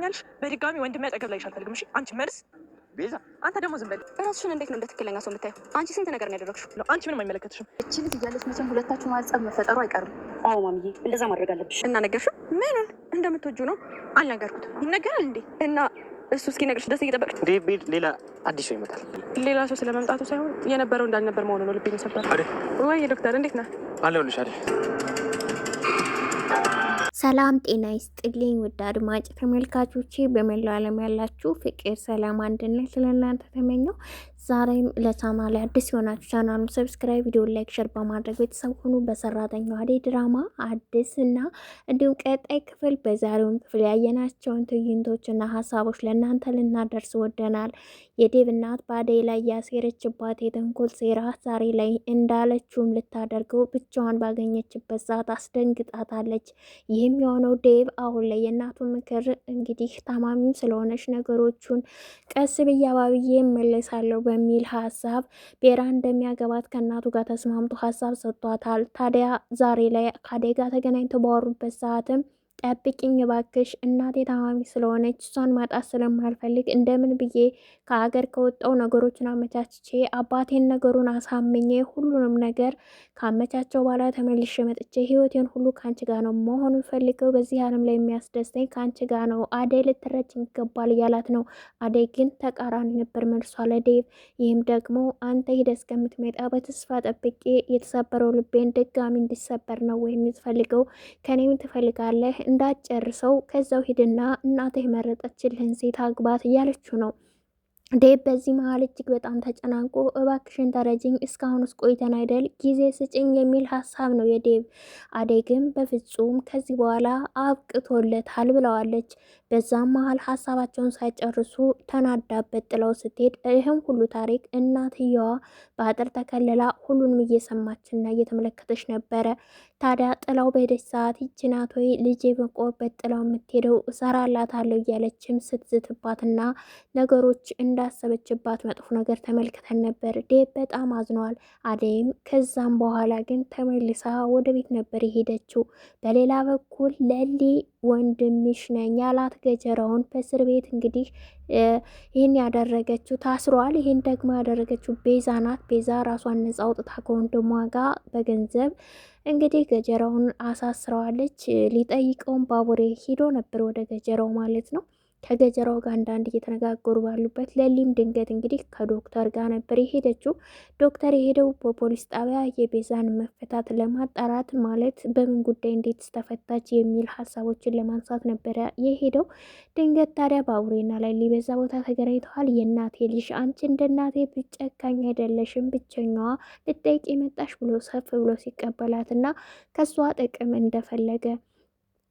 ትሰሚኛለሽ? በድጋሚ ወንድሜ አጠገብ ላይሽ አልፈልግም። እሺ አንቺ መልስ ቤዛ። አንተ ደግሞ ዝም በል። እራስሽን እንዴት ነው እንደ ትክክለኛ ሰው የምታየው? አንቺ ስንት ነገር ነው ያደረግሽው። አንቺ ምንም አይመለከትሽም። እቺ ልጅ እያለች መቼም ሁለታችሁ ማጸብ መፈጠሩ አይቀርም። አዎ ማሚዬ፣ እንደዛ ማድረግ አለብሽ። እና ነገርሽው? ምኑን እንደምትወጁ ነው? አልነገርኩት። ይነገራል እንዴ? እና እሱ እስኪነግርሽ ደስ እየጠበቅሽ ዴቪድ፣ ሌላ አዲስ ሰው ይመጣል። ሌላ ሰው ስለመምጣቱ ሳይሆን የነበረው እንዳልነበር መሆኑ ነው ልቤን የሰበረው። ወይ ዶክተር፣ እንዴት ነህ? አለሁልሽ አይደል? ሰላም ጤና ይስጥልኝ ውድ አድማጭ ተመልካቾቼ፣ በመላው ዓለም ያላችሁ ፍቅር፣ ሰላም፣ አንድነት ለእናንተ ተመኘው። ዛሬም ለቻናሌ አዲስ የሆናችሁ ቻናሉን ሰብስክራይብ፣ ቪዲዮ ላይክ፣ ሸር በማድረግ ቤተሰብ ሁኑ። በሰራተኛው አደይ ድራማ አዲስ እና እንዲሁም ቀጣይ ክፍል በዛሬውን ክፍል ያየናቸውን ትዕይንቶች እና ሀሳቦች ለእናንተ ልናደርስ ወደናል። የዴቭ እናት በአደይ ላይ ያሴረችባት የተንኮል ሴራ ዛሬ ላይ እንዳለችውም ልታደርገው ብቻዋን ባገኘችበት ሰዓት አስደንግጣታለች። ይህም የሆነው ዴቭ አሁን ላይ የእናቱ ምክር እንግዲህ ታማሚም ስለሆነች ነገሮቹን ቀስ ብዬ አባብዬ እመለሳለሁ በሚል ሀሳብ ቤራ እንደሚያገባት ከእናቱ ጋር ተስማምቶ ሀሳብ ሰጥቷታል። ታዲያ ዛሬ ላይ ከአደይ ጋር ተገናኝተው ባወሩበት ሰዓትም ጠብቂኝ እባክሽ፣ እናቴ ታማሚ ስለሆነች እሷን ማጣት ስለማልፈልግ እንደምን ብዬ ከሀገር ከወጣው ነገሮችን አመቻችቼ አባቴን ነገሩን አሳምኜ ሁሉንም ነገር ካመቻቸው በኋላ ተመልሼ መጥቼ ህይወቴን ሁሉ ከአንቺ ጋር ነው መሆኑ ፈልገው በዚህ ዓለም ላይ የሚያስደስተኝ ከአንቺ ጋር ነው፣ አደይ ልትረጅኝ ይገባል እያላት ነው። አደይ ግን ተቃራኒ ነበር መልሷ ለዴቭ። ይህም ደግሞ አንተ ሂደህ እስከምትመጣ በተስፋ ጠብቄ የተሰበረው ልቤን ድጋሚ እንዲሰበር ነው ወይም የምትፈልገው ከኔም ትፈልጋለህ እንዳጨርሰው ከዛው ሂድና እናትህ የመረጠችልህን ሴት አግባት እያለችው ነው። ዴቭ በዚህ መሀል እጅግ በጣም ተጨናንቆ እባክሽን ተረጅኝ፣ እስካሁንስ ቆይተን አይደል ጊዜ ስጭኝ የሚል ሀሳብ ነው የዴቭ። አደይ ግን በፍጹም ከዚህ በኋላ አብቅቶለታል ብለዋለች። በዛም መሀል ሀሳባቸውን ሳይጨርሱ ተናዳበት ጥለው ስትሄድ ይህም ሁሉ ታሪክ እናትየዋ በአጥር ተከልላ ሁሉንም እየሰማችና እየተመለከተች ነበረ። ታዲያ ጥላው በሄደች ሰዓት ይቺ ናት ወይ ልጄ በቆበት ጥላው የምትሄደው እሰራላታለሁ እያለችም ስትዝትባትና ነገሮች እንዳሰበችባት መጥፎ ነገር ተመልክተን ነበር። ዴቭ በጣም አዝነዋል። አደይም ከዛም በኋላ ግን ተመልሳ ወደ ቤት ነበር የሄደችው። በሌላ በኩል ለሊ ወንድምሽ ነኝ ያላት ገጀራውን በእስር ቤት እንግዲህ ይህን ያደረገችው ታስሯል። ይህን ደግሞ ያደረገችው ቤዛ ናት። ቤዛ ራሷን ነጻ አውጥታ ከወንድሟ ጋር በገንዘብ እንግዲህ ገጀራውን አሳስረዋለች። ሊጠይቀውን ባቡሬ ሂዶ ነበር ወደ ገጀራው ማለት ነው። ከገጀራው ጋር አንዳንድ እየተነጋገሩ ባሉበት ለሊም ድንገት እንግዲህ ከዶክተር ጋር ነበር የሄደችው። ዶክተር የሄደው በፖሊስ ጣቢያ የቤዛን መፈታት ለማጣራት ማለት በምን ጉዳይ እንዴት ተፈታች የሚል ሀሳቦችን ለማንሳት ነበረ የሄደው። ድንገት ታዲያ ባቡሬና ለሊ በዛ ቦታ ተገናኝተዋል። የእናቴ ልጅ አንቺ እንደ እናቴ ብጨካኝ አይደለሽም፣ ብቸኛዋ ልጠይቅ የመጣሽ ብሎ ሰፍ ብሎ ሲቀበላትና ከሷ ጥቅም እንደፈለገ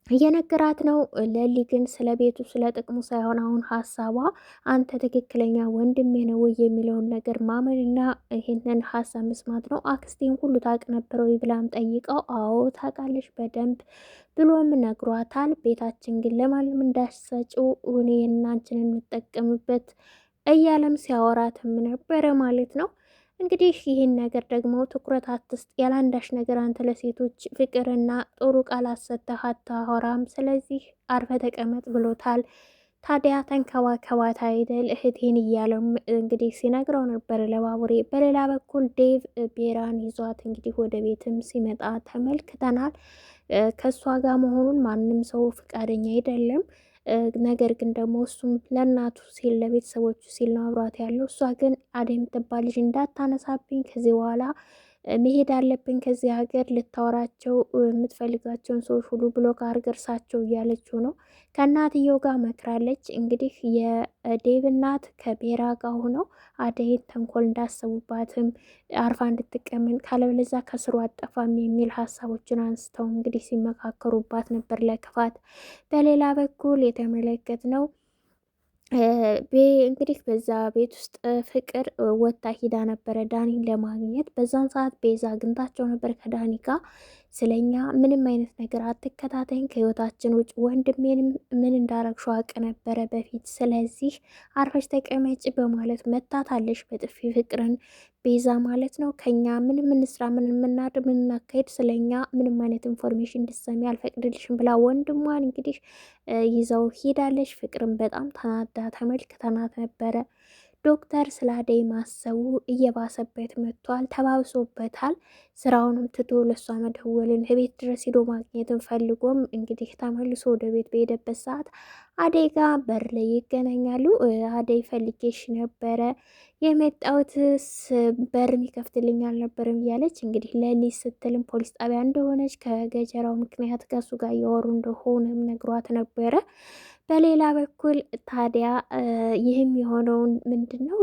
እየነገራት ነው። ለሊ ግን ስለ ቤቱ ስለ ጥቅሙ ሳይሆን አሁን ሀሳቧ አንተ ትክክለኛ ወንድሜ ነው የሚለውን ነገር ማመንና ይህንን ሀሳብ መስማት ነው። አክስቴን ሁሉ ታውቅ ነበር ወይ ብላም ጠይቀው አዎ ታውቃለች በደንብ ብሎም ነግሯታል። ቤታችን ግን ለማንም እንዳሰጪው እኔ እናንችን እንጠቀምበት እያለም ሲያወራትም ነበረ ማለት ነው። እንግዲህ ይህን ነገር ደግሞ ትኩረት አትስጥ፣ ያላንዳሽ ነገር አንተ ለሴቶች ፍቅርና ጥሩ ቃል አሰጥተህ አታወራም፣ ስለዚህ አርፈ ተቀመጥ ብሎታል። ታዲያ ተንከባከባት አይደል እህቴን እያለም እንግዲህ ሲነግረው ነበር ለባቡሬ። በሌላ በኩል ዴቭ ቤራን ይዟት እንግዲህ ወደ ቤትም ሲመጣ ተመልክተናል። ከእሷ ጋር መሆኑን ማንም ሰው ፍቃደኛ አይደለም። ነገር ግን ደግሞ እሱም ለእናቱ ሲል ለቤተሰቦቹ ሲል ነው አብሯት ያለው። እሷ ግን አደይ የምትባል ልጅ እንዳታነሳብኝ ከዚህ በኋላ መሄድ አለብኝ ከዚህ ሀገር፣ ልታወራቸው የምትፈልጋቸውን ሰዎች ሁሉ ብሎክ አድርገህ እርሳቸው እያለችው ነው። ከእናትየው ጋር መክራለች። እንግዲህ የዴቭ እናት ከቤራ ጋር ሆነው አደይን ተንኮል እንዳሰቡባትም አርፋ እንድትቀመጥ ካለበለዚያ ከስሩ አጠፋም የሚል ሀሳቦችን አንስተው እንግዲህ ሲመካከሩባት ነበር ለክፋት። በሌላ በኩል የተመለከትነው እንግዲህ በዛ ቤት ውስጥ ፍቅር ወታ ሂዳ ነበረ ዳኒን ለማግኘት። በዛን ሰዓት ቤዛ አግኝታቸው ነበር ከዳኒ ጋር ስለኛ ምንም አይነት ነገር አትከታተይኝ ከህይወታችን ውጭ። ወንድሜንም ምን እንዳረግሽው አውቅ ነበረ በፊት። ስለዚህ አርፈሽ ተቀመጭ በማለት መታታለሽ በጥፊ ፍቅርን ቤዛ ማለት ነው። ከኛ ምንም እንስራ ምን የምናድ ምን እናካሄድ ስለኛ ምንም አይነት ኢንፎርሜሽን እንድትሰሚ አልፈቅድልሽም ብላ ወንድሟን እንግዲህ ይዘው ሄዳለች። ፍቅርን በጣም ተናዳ ተመልክተናት ነበረ። ዶክተር ስለ አደይ ማሰቡ እየባሰበት መጥቷል፣ ተባብሶበታል። ስራውንም ትቶ ለእሷ መደወልን ቤት ድረስ ሂዶ ማግኘትን ፈልጎም እንግዲህ ተመልሶ ወደ ቤት በሄደበት ሰዓት አደይ ጋር በር ላይ ይገናኛሉ። አደይ ፈልጌሽ ነበረ የመጣሁትስ በር የሚከፍትልኝ አልነበረም እያለች እንግዲህ ለሊት ስትልም ፖሊስ ጣቢያ እንደሆነች ከገጀራው ምክንያት ከሱ ጋር እያወሩ እንደሆነም ነግሯት ነበረ። በሌላ በኩል ታዲያ ይህም የሆነውን ምንድን ነው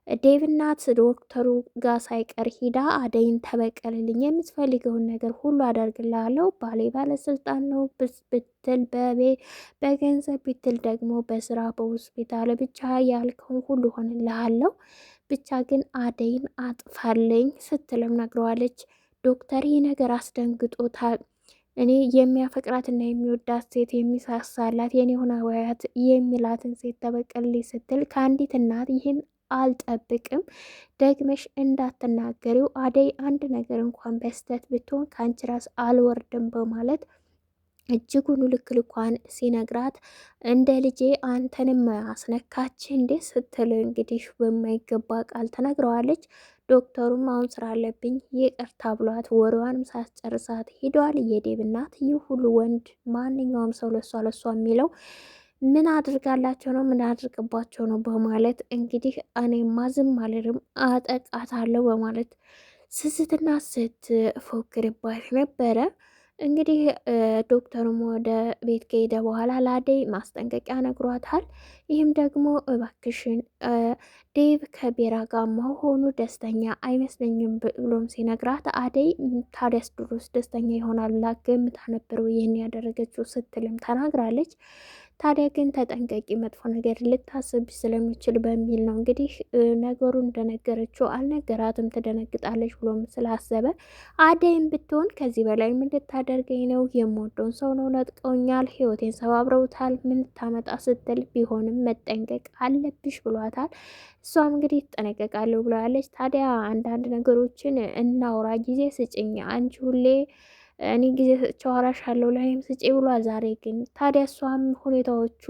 የዴቭ እናት ዶክተሩ ጋር ሳይቀር ሂዳ አደይን ተበቀልልኝ፣ የምትፈልገውን ነገር ሁሉ አደርግልሃለሁ፣ ባሌ ባለስልጣን ነው ብትል በገንዘብ ብትል ደግሞ በስራ በሆስፒታል ብቻ ያልከውን ሁሉ ሆንልሃለሁ፣ ብቻ ግን አደይን አጥፋልኝ ስትልም ነግረዋለች። ዶክተር ይህ ነገር አስደንግጦታል። እኔ የሚያፈቅራትና የሚወዳት ሴት የሚሳሳላት የኔ ሆና ወያት የሚላትን ሴት ተበቀልልኝ ስትል ከአንዲት እናት ይህን አልጠብቅም፣ ደግመሽ እንዳትናገሪው፣ አደይ አንድ ነገር እንኳን በስተት ብትሆን ከአንቺ ራስ አልወርድም በማለት እጅጉን ልክ ልኳን ሲነግራት እንደ ልጄ አንተንም አስነካች እንዴ ስትል እንግዲህ በማይገባ ቃል ተነግረዋለች። ዶክተሩም አሁን ስራ አለብኝ ይቅርታ ብሏት ወሬዋንም ሳስጨርሳት ሂደዋል። የዴብ እናት ይህ ሁሉ ወንድ ማንኛውም ሰው ለሷ የሚለው ምን አድርጋላቸው ነው ምን አድርግባቸው ነው በማለት እንግዲህ እኔማ ዝም አልልም አጠቃታለሁ በማለት ስስትና ስትፎክርባት ነበረ። እንግዲህ ዶክተሩም ወደ ቤት ከሄደ በኋላ ለአደይ ማስጠንቀቂያ ነግሯታል። ይህም ደግሞ እባክሽን ዴቭ ከቤራ ጋር መሆኑ ደስተኛ አይመስለኝም ብሎም ሲነግራት አደይ ታዲያስ ድሮስ ደስተኛ ይሆናል ብላ ገምታ ነበረው ይህን ያደረገችው ስትልም ተናግራለች። ታዲያ ግን ተጠንቀቂ መጥፎ ነገር ልታስብ ስለሚችል በሚል ነው እንግዲህ ነገሩ እንደነገረችው አልነገራትም፣ ትደነግጣለች ብሎም ስላሰበ አደይም ብትሆን ከዚህ በላይ ምን ልታደርገኝ ነው? የምወደውን ሰው ነው ነጥቀውኛል፣ ህይወቴን ሰባብረውታል፣ ምን ታመጣ ስትል ቢሆንም መጠንቀቅ አለብሽ ብሏታል። እሷም እንግዲህ ትጠነቀቃለሁ ብለዋለች። ታዲያ አንዳንድ ነገሮችን እናውራ፣ ጊዜ ስጭኝ፣ አንቺ ሁሌ እኔ ጊዜ ቸዋራሻለሁ ላይም ስጪ ብሏል። ዛሬ ግን ታዲያ እሷም ሁኔታዎቹ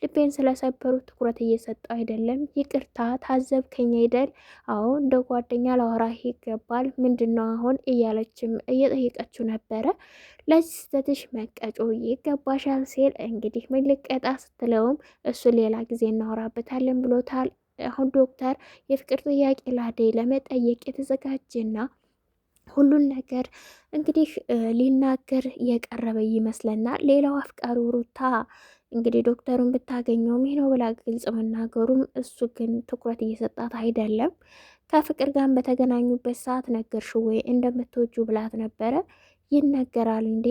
ልቤን ስለሰበሩት ትኩረት እየሰጠው አይደለም፣ ይቅርታ ታዘብከኝ አይደል? አዎ እንደ ጓደኛ ላወራህ ይገባል፣ ምንድነው አሁን እያለችም እየጠየቀችው ነበረ። ለዚህ ስተትሽ መቀጮ ይገባሻል ሲል እንግዲህ ምን ልቀጣ ስትለውም እሱ ሌላ ጊዜ እናወራበታለን ብሎታል። አሁን ዶክተር የፍቅር ጥያቄ ለአደይ ለመጠየቅ የተዘጋጀና ሁሉን ነገር እንግዲህ ሊናገር የቀረበ ይመስለናል። ሌላው አፍቃሪው ሩታ እንግዲህ ዶክተሩን ብታገኘውም ይህ ነው ብላ ግልጽ መናገሩም እሱ ግን ትኩረት እየሰጣት አይደለም። ከፍቅር ጋር በተገናኙበት ሰዓት ነገርሽው ወይ እንደምትወጁ ብላት ነበረ። ይነገራል እንዴ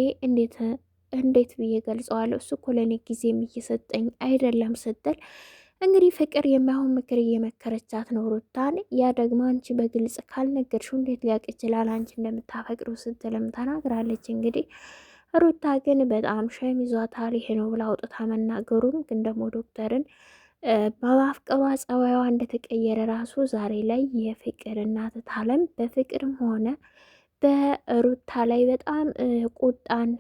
እንዴት ብዬ ገልጸዋለሁ? እሱ እኮ ለእኔ ጊዜም እየሰጠኝ አይደለም ስትል እንግዲህ ፍቅር የማይሆን ምክር እየመከረቻት ነው ሩታን። ያ ደግሞ አንቺ በግልጽ ካልነገርሽው እንዴት ሊያውቅ ይችላል አንቺ እንደምታፈቅሩ ስትልም ተናግራለች። እንግዲህ ሩታ ግን በጣም ሸም ይዟታል። ይሄ ነው ብላ አውጥታ መናገሩም ግን ደግሞ ዶክተርን በማፍቀሯ ጸባይዋ እንደተቀየረ ራሱ ዛሬ ላይ የፍቅር እናት ታለም በፍቅርም ሆነ በሩታ ላይ በጣም ቁጣን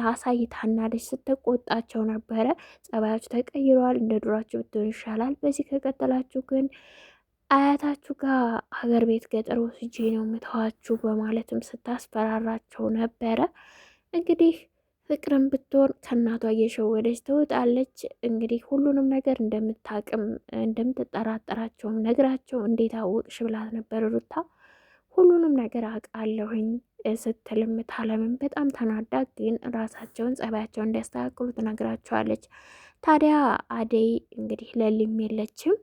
አሳይታናለች። ስትቆጣቸው ነበረ። ጸባያችሁ ተቀይሯል፣ እንደ ዱራችሁ ብትሆን ይሻላል፣ በዚህ ከቀጠላችሁ ግን አያታችሁ ጋር ሀገር ቤት ገጠር ወስጄ ነው ምተዋችሁ በማለትም ስታስፈራራቸው ነበረ። እንግዲህ ፍቅርም ብትሆን ከእናቷ እየሸወደች ትወጣለች። እንግዲህ ሁሉንም ነገር እንደምታቅም እንደምትጠራጠራቸውም ነግራቸው እንዴት አወቅሽ ብላት ነበር ሩታ። ሁሉንም ነገር አውቃለሁኝ ስትልም ታለምን በጣም ተናዳ ግን ራሳቸውን ጸባያቸውን እንዲያስተካክሉ ትነግራቸዋለች። ታዲያ አደይ እንግዲህ ለሊም የለችም፣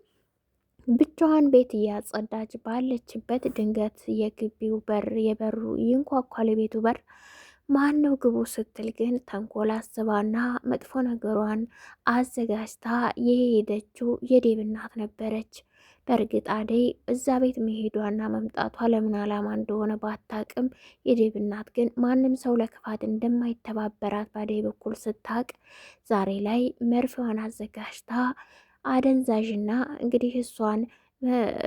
ብቻዋን ቤት እያጸዳች ባለችበት ድንገት የግቢው በር የበሩ ይንኳኳል። የቤቱ በር ማን ነው ግቡ ስትል ግን ተንኮል አስባና መጥፎ ነገሯን አዘጋጅታ የሄደችው የዴብ እናት ነበረች። በእርግጥ አደይ እዛ ቤት መሄዷና መምጣቷ ለምን ዓላማ እንደሆነ ባታቅም የዴብ እናት ግን ማንም ሰው ለክፋት እንደማይተባበራት በአደይ በኩል ስታቅ ዛሬ ላይ መርፌዋን አዘጋጅታ አደንዛዥና እንግዲህ እሷን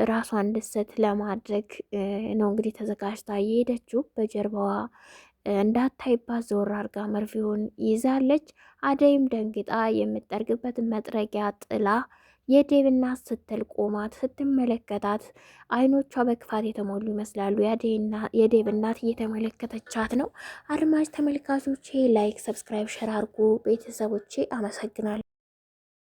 ራሷን እንድትስት ለማድረግ ነው እንግዲህ ተዘጋጅታ የሄደችው። በጀርባዋ እንዳታይባት ዞር አርጋ መርፌውን ይዛለች። አደይም ደንግጣ የምትጠርግበትን መጥረጊያ ጥላ የዴብ እናት ስትል ቆማት ስትመለከታት አይኖቿ በክፋት የተሞሉ ይመስላሉ። የዴብ እናት እየተመለከተቻት ነው። አድማጭ ተመልካቾቼ ላይክ፣ ሰብስክራይብ፣ ሸር አርጉ ቤተሰቦቼ። አመሰግናለሁ።